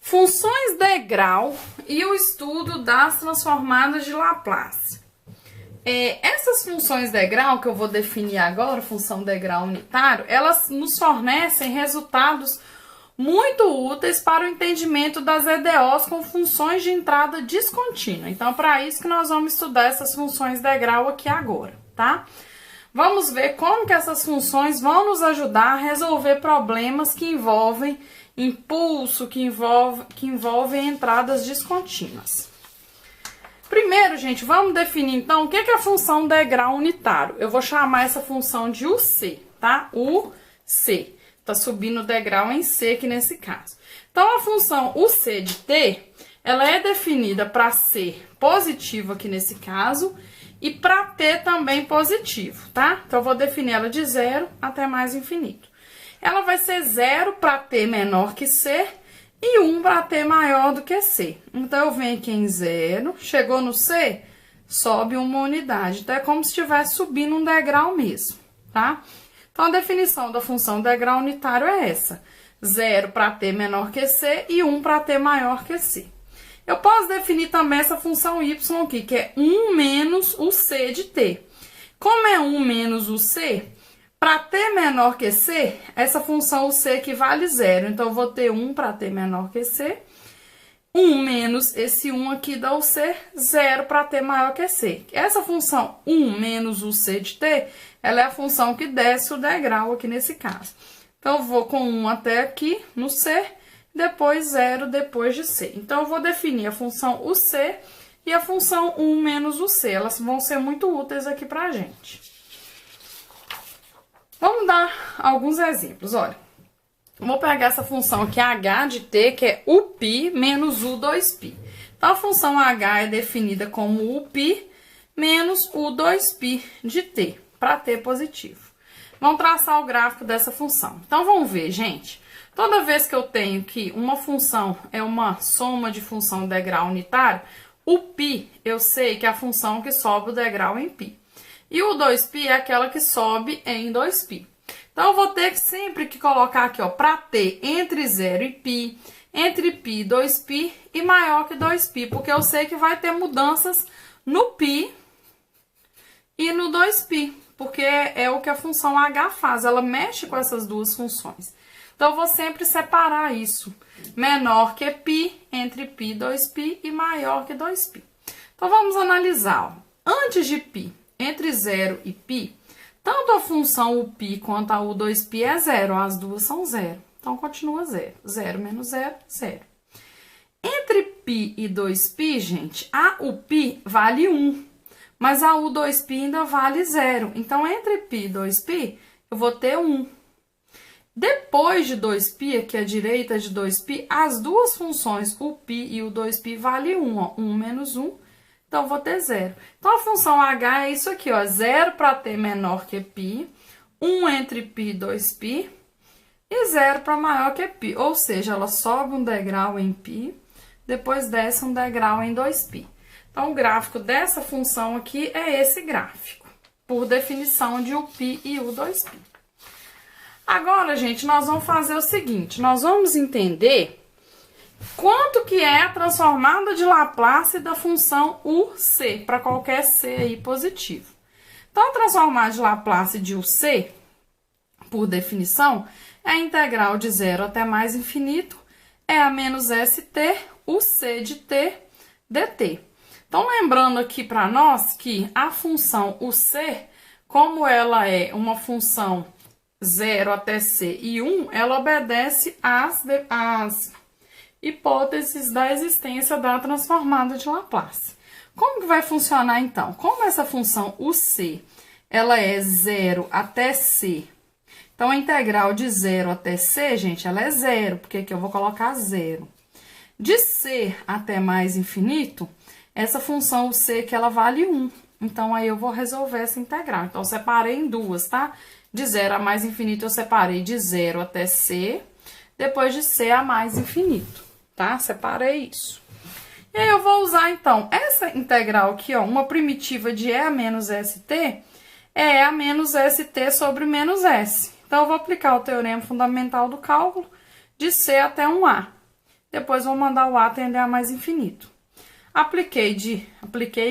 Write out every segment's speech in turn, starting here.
Funções degrau e o estudo das transformadas de Laplace. Essas funções degrau que eu vou definir agora, função degrau unitário, elas nos fornecem resultados muito úteis para o entendimento das EDOs com funções de entrada descontínua. Então, para isso que nós vamos estudar essas funções degrau aqui agora, tá? Vamos ver como que essas funções vão nos ajudar a resolver problemas que envolvem impulso, que envolvem entradas descontínuas. Primeiro, gente, vamos definir então o que é a função degrau unitário. Eu vou chamar essa função de UC, tá? UC. Tá subindo o degrau em C aqui nesse caso. Então, a função UC de t, ela é definida para ser positivo aqui nesse caso e para t também positivo, tá? Então, eu vou definir ela de 0 até mais infinito. Ela vai ser 0 para t menor que c e 1 para t maior do que c. Então, eu venho aqui em 0, chegou no c, sobe uma unidade. Então, é como se estivesse subindo um degrau mesmo, tá? Então, a definição da função degrau unitário é essa. 0 para t menor que c e 1 para t maior que c. Eu posso definir também essa função y aqui, que é 1 menos o c de t. Como é 1 menos o c, para t menor que c, essa função c equivale a 0. Então, eu vou ter 1 para t menor que c. 1 menos esse 1 aqui dá o c, 0 para t maior que c. Essa função 1 menos o c de t, ela é a função que desce o degrau aqui nesse caso. Então, eu vou com 1 até aqui no c, depois 0 depois de c. Então, eu vou definir a função uc e a função 1 menos o c. Elas vão ser muito úteis aqui pra gente. Vamos dar alguns exemplos, olha. Vou pegar essa função aqui, h de t, que é uπ menos u2π. Então, a função h é definida como uπ menos u2π de t, para t positivo. Vamos traçar o gráfico dessa função. Então, vamos ver, gente. Toda vez que eu tenho que uma função é uma soma de função degrau unitário, o π, eu sei que é a função que sobe o degrau em π. E o 2π é aquela que sobe em 2π. Então, eu vou ter que sempre que colocar aqui, ó, para t entre 0 e π, entre π e 2π e maior que 2π, porque eu sei que vai ter mudanças no π e no 2π, porque é o que a função h faz, ela mexe com essas duas funções. Então, eu vou sempre separar isso, menor que π, entre π e 2π e maior que 2π. Então, vamos analisar, ó. Antes de π, entre 0 e π, tanto a função uπ quanto a u2π é 0, as duas são 0. Então, continua 0. 0 menos 0, 0. Entre π e 2π, gente, a uπ vale 1, mas a u2π ainda vale 0. Então, entre π e 2π, eu vou ter 1. Depois de 2π, aqui à direita de 2π, as duas funções, o π e o 2π, vale 1, ó, 1 menos 1, então eu vou ter 0. Então, a função h é isso aqui, ó, 0 para t menor que π, 1 entre π e 2π, e 0 para maior que π, ou seja, ela sobe um degrau em π, depois desce um degrau em 2π. Então, o gráfico dessa função aqui é esse gráfico, por definição de uπ e u2π. Agora, gente, nós vamos fazer o seguinte, nós vamos entender quanto que é a transformada de Laplace da função uc, para qualquer c aí positivo. Então, a transformada de Laplace de uc, por definição, é a integral de 0 até mais infinito, é a menos st, uc de t, dt. Então, lembrando aqui para nós que a função uc, como ela é uma função 0 até c e 1, ela obedece às hipóteses da existência da transformada de Laplace. Como que vai funcionar, então? Como essa função uc, ela é 0 até c, então, a integral de 0 até c, gente, ela é 0, porque aqui eu vou colocar 0. De c até mais infinito, essa função uc que ela vale 1. Então, aí eu vou resolver essa integral. Então, eu separei em duas, tá? De 0 a mais infinito, eu separei de 0 até c, depois de c a mais infinito, tá? Separei isso. E aí, eu vou usar, então, essa integral aqui, ó, uma primitiva de e a menos st, é e a menos st sobre menos s. Então, eu vou aplicar o teorema fundamental do cálculo de c até 1a. depois vou mandar o A tender a mais infinito. Apliquei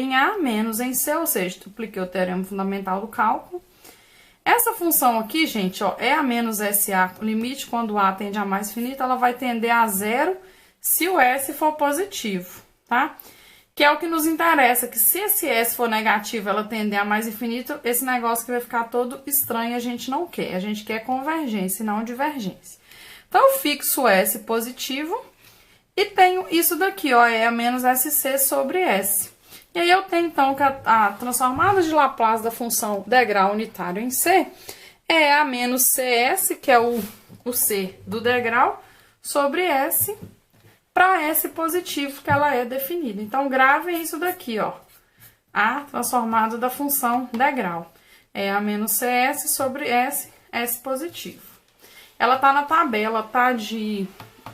em A menos em C, ou seja, apliquei o teorema fundamental do cálculo. Essa função aqui, gente, ó, E a menos SA, o limite quando o A tende a mais infinito, ela vai tender a zero se o S for positivo, tá? Que é o que nos interessa, que se esse S for negativo, ela tender a mais infinito, esse negócio que vai ficar todo estranho a gente não quer. A gente quer convergência e não divergência. Então, eu fixo S positivo e tenho isso daqui, ó, E a menos SC sobre S. E aí eu tenho, então, que a transformada de Laplace da função degrau unitário em C é A menos CS, que é o C do degrau, sobre S, para S positivo, que ela é definida. Então, gravem isso daqui, ó. A transformada da função degrau. É A menos CS sobre S, S positivo. Ela tá na tabela, tá, de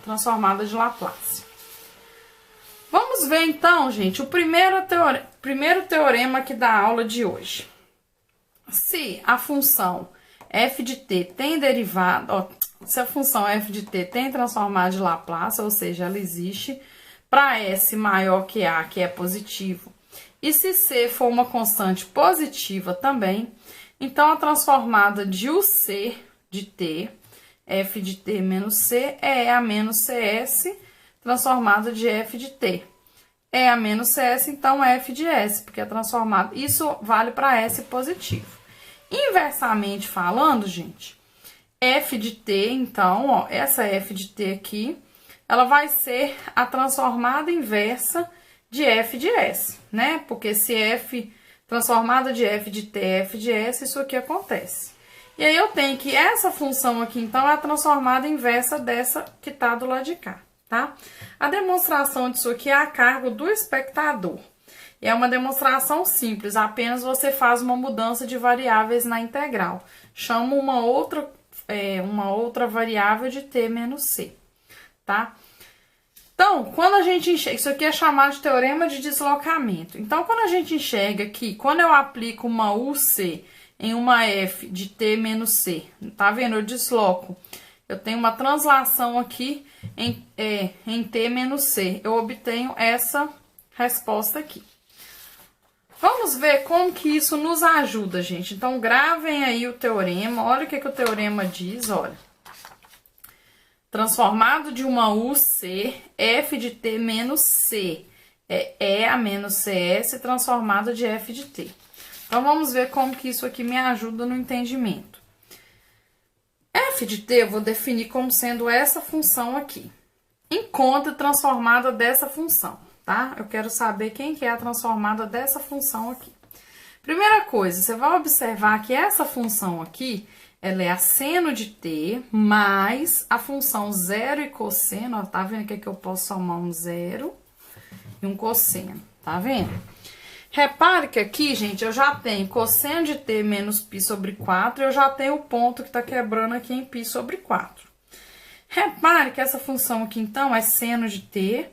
transformada de Laplace. Vamos ver, então, gente, o primeiro teorema aqui da aula de hoje. Se a função f de t tem derivada, ó, se a função f de t tem transformada de Laplace, ou seja, ela existe para S maior que A, que é positivo, e se C for uma constante positiva também, então a transformada de UC de t, f de t menos c, é A menos cs, transformada de f de t. É A menos cs, então f de s, porque é transformada. Isso vale para S positivo. Inversamente falando, gente, f de t, então, ó, essa f de t aqui, ela vai ser a transformada inversa de f de s, né? Porque se f transformada de f de t é f de s, isso aqui acontece. E aí eu tenho que essa função aqui, então, é a transformada inversa dessa que tá do lado de cá, tá? A demonstração disso aqui é a cargo do espectador. E é uma demonstração simples, apenas você faz uma mudança de variáveis na integral. Chama uma outra variável de t menos c, tá? Então, quando a gente enxerga, isso aqui é chamado de teorema de deslocamento. Então, quando a gente enxerga aqui, quando eu aplico uma UC em uma f de t menos c, tá vendo? Eu desloco. Eu tenho uma translação aqui em t menos c. Eu obtenho essa resposta aqui. Vamos ver como que isso nos ajuda, gente. Então, gravem aí o teorema. Olha o que o teorema diz, olha. Transformado de uma UC, f de t menos c é E a menos cs transformado de f de t. Então, vamos ver como que isso aqui me ajuda no entendimento. F de t eu vou definir como sendo essa função aqui. Encontre transformada dessa função, tá? Eu quero saber quem que é a transformada dessa função aqui. Primeira coisa, você vai observar que essa função aqui, ela é a seno de t mais a função zero e cosseno. Ó, tá vendo que eu posso somar um zero e um cosseno, tá vendo? Repare que aqui, gente, eu já tenho cosseno de t menos π sobre 4, eu já tenho o ponto que tá quebrando aqui em π sobre 4. Repare que essa função aqui, então, é seno de t,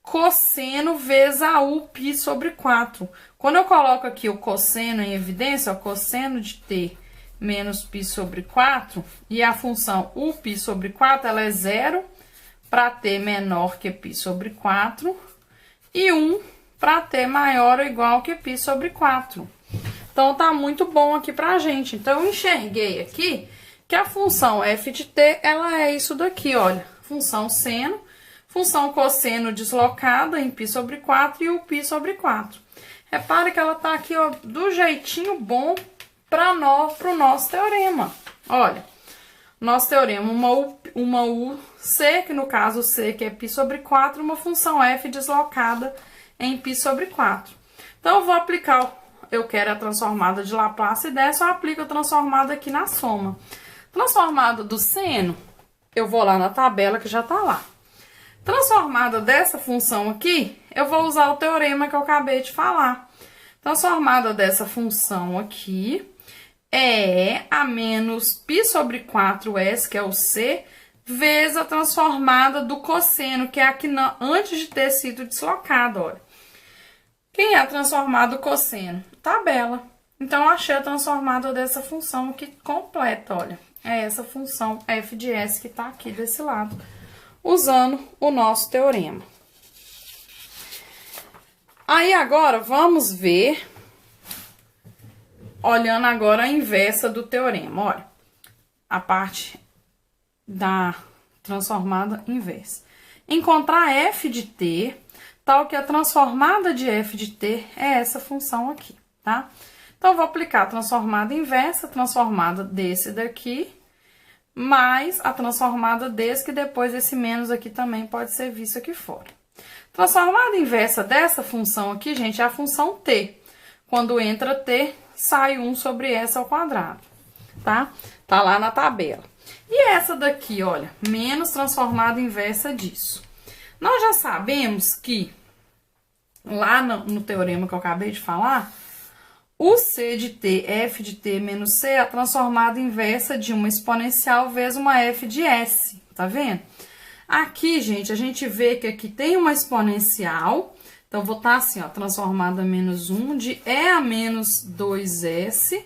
cosseno vezes a u π sobre 4. Quando eu coloco aqui o cosseno em evidência, ó, cosseno de t menos π sobre 4, e a função u π sobre 4, ela é 0 para t menor que π sobre 4, e 1 para t maior ou igual que π sobre 4. Então, tá muito bom aqui pra gente. Então, eu enxerguei aqui que a função f de t, ela é isso daqui, olha. Função seno, função cosseno deslocada em π sobre 4 e o π sobre 4. Repare que ela tá aqui, ó, do jeitinho bom pro nosso teorema. Olha, nosso teorema, uma UC, que no caso C, que é π sobre 4, uma função f deslocada em π sobre 4. Então, eu vou aplicar, eu quero a transformada de Laplace dessa, eu aplico a transformada aqui na soma. Transformada do seno, eu vou lá na tabela que já tá lá. Transformada dessa função aqui, eu vou usar o teorema que eu acabei de falar. Transformada dessa função aqui é a menos π sobre 4s, que é o C, vezes a transformada do cosseno, que é aqui antes de ter sido deslocado, olha. Quem é a transformada do cosseno? Tabela. Então, eu achei a transformada dessa função aqui completa, olha. É essa função f de s que tá aqui desse lado. usando o nosso teorema. Aí, agora, vamos ver, olhando agora a inversa do teorema. Olha, a parte da transformada inversa. Encontrar f de t, tal que a transformada de f de t é essa função aqui, tá? Então, eu vou aplicar a transformada inversa, a transformada desse daqui, mais a transformada desse, que depois esse menos aqui também pode ser visto aqui fora. Transformada inversa dessa função aqui, gente, é a função t. Quando entra t, sai 1 sobre s ao quadrado, tá? Tá lá na tabela. E essa daqui, olha, menos transformada inversa disso. Nós já sabemos que, lá no teorema que eu acabei de falar, o c de t, f de t menos c, é a transformada inversa de uma exponencial vezes uma f de s, tá vendo? Aqui, gente, a gente vê que aqui tem uma exponencial, então, vou botar assim, ó, transformada menos 1 de e a menos 2s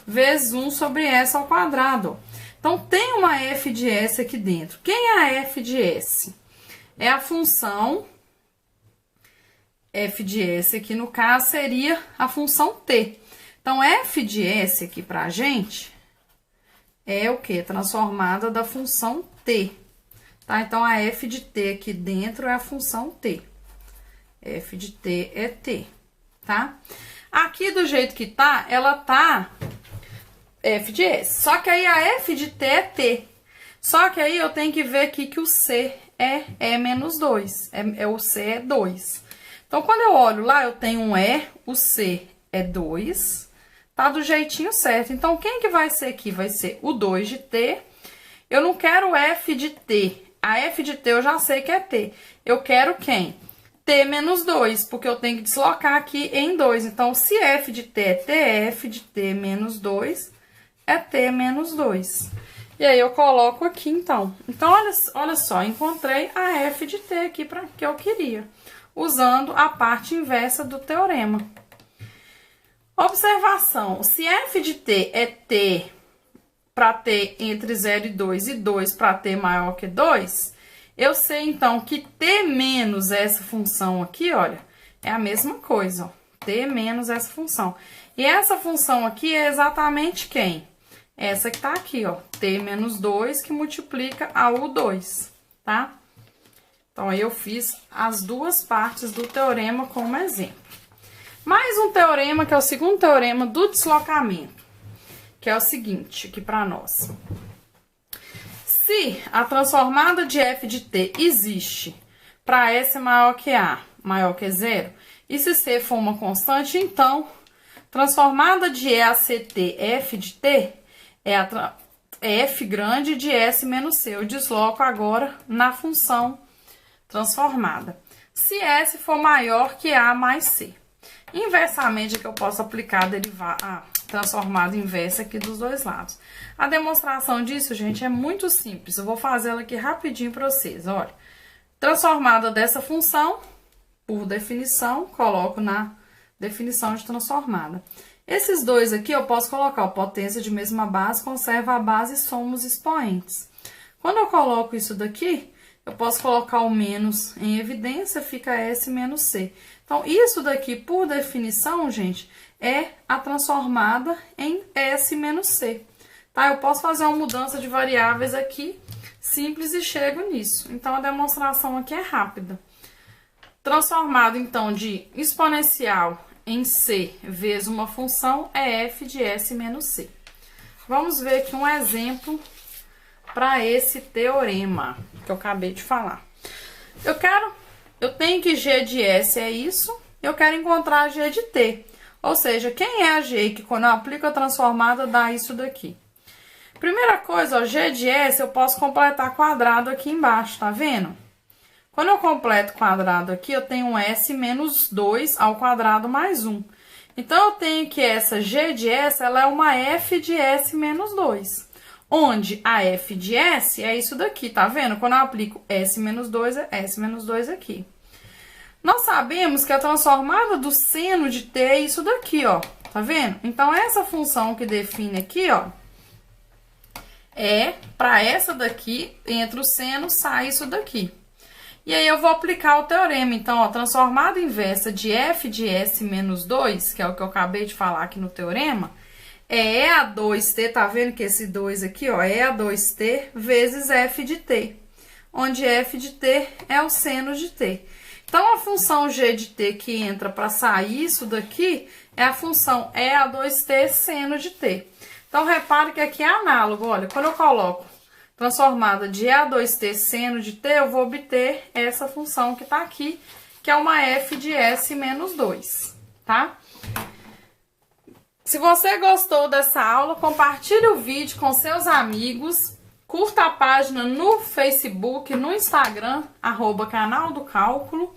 vezes 1 sobre s ao quadrado. Então, tem uma f de s aqui dentro. Quem é a f de s? É a função f de s aqui, no caso, seria a função t. Então, f de s aqui pra gente é o quê? Transformada da função t. Tá? Então, a f de t aqui dentro é a função t. F de t é t, tá? Aqui, do jeito que tá, ela tá f de s. Só que aí, a f de t é t. Só que aí, eu tenho que ver aqui que o c é e menos 2. O c é 2. Então, quando eu olho lá, eu tenho um e, o c é 2. Tá do jeitinho certo. Então, quem que vai ser aqui? Vai ser o 2 de t. Eu não quero f de t. A f de t eu já sei que é t. Eu quero quem? T menos 2, porque eu tenho que deslocar aqui em 2. Então, se f de t é t, f de t menos 2 é t menos 2. E aí, eu coloco aqui, então. Então, olha só, encontrei a f de t aqui para que eu queria, usando a parte inversa do teorema. Observação, se f de t é t para t entre 0 e 2 e 2 para t maior que 2, eu sei, então, que t menos essa função aqui, olha, é a mesma coisa, ó, t menos essa função. E essa função aqui é exatamente quem? Essa que tá aqui, ó, t menos 2, que multiplica a u2, tá? Então, aí eu fiz as duas partes do teorema como exemplo. Mais um teorema, que é o segundo teorema do deslocamento, que é o seguinte, aqui para nós. Se a transformada de f de t existe para s maior que a, maior que 0, e se c for uma constante, então, transformada de e a ct f de t é a f grande de s menos c. Eu desloco agora na função transformada. Se s for maior que a mais c. Inversamente, que eu posso aplicar a transformada inversa aqui dos dois lados. A demonstração disso, gente, é muito simples. Eu vou fazer ela aqui rapidinho para vocês. Olha, transformada dessa função, por definição, coloco na definição de transformada. Esses dois aqui, eu posso colocar a potência de mesma base, conserva a base e soma os expoentes. Quando eu coloco isso daqui, eu posso colocar o menos em evidência, fica S menos C. Então, isso daqui, por definição, gente, é a transformada em S menos C. Tá? Eu posso fazer uma mudança de variáveis aqui, simples, e chego nisso. Então, a demonstração aqui é rápida. Transformado, então, de exponencial em C vezes uma função é f de S menos C. Vamos ver aqui um exemplo para esse teorema que eu acabei de falar. Eu tenho que g de S é isso, eu quero encontrar a g de t. Ou seja, quem é a g que quando eu aplico a transformada dá isso daqui? Primeira coisa, ó, g de S eu posso completar quadrado aqui embaixo, tá vendo? Quando eu completo quadrado aqui, eu tenho S menos 2 ao quadrado mais 1. Então, eu tenho que essa g de S, ela é uma f de S menos 2. Onde a f de S é isso daqui, tá vendo? Quando eu aplico S menos 2, é S menos 2 aqui. Nós sabemos que a transformada do seno de t é isso daqui, ó. Tá vendo? Então, essa função que define aqui, ó, é para essa daqui, entre o seno, sai isso daqui. E aí eu vou aplicar o teorema. Então, ó, transformada inversa de f de s menos 2, que é o que eu acabei de falar aqui no teorema, é EA2t, tá vendo que esse 2 aqui, ó, é EA2t vezes f de t, onde f de t é o seno de t. Então, a função g de t que entra para sair isso daqui é a função EA2t seno de t. Então, repare que aqui é análogo, olha, quando eu coloco transformada de EA2t seno de t, eu vou obter essa função que tá aqui, que é uma f de s menos 2, tá? Se você gostou dessa aula, compartilhe o vídeo com seus amigos, curta a página no Facebook, no Instagram, @canal do cálculo,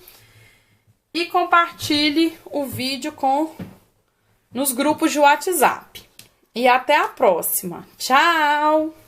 e compartilhe o vídeo nos grupos de WhatsApp. E até a próxima. Tchau!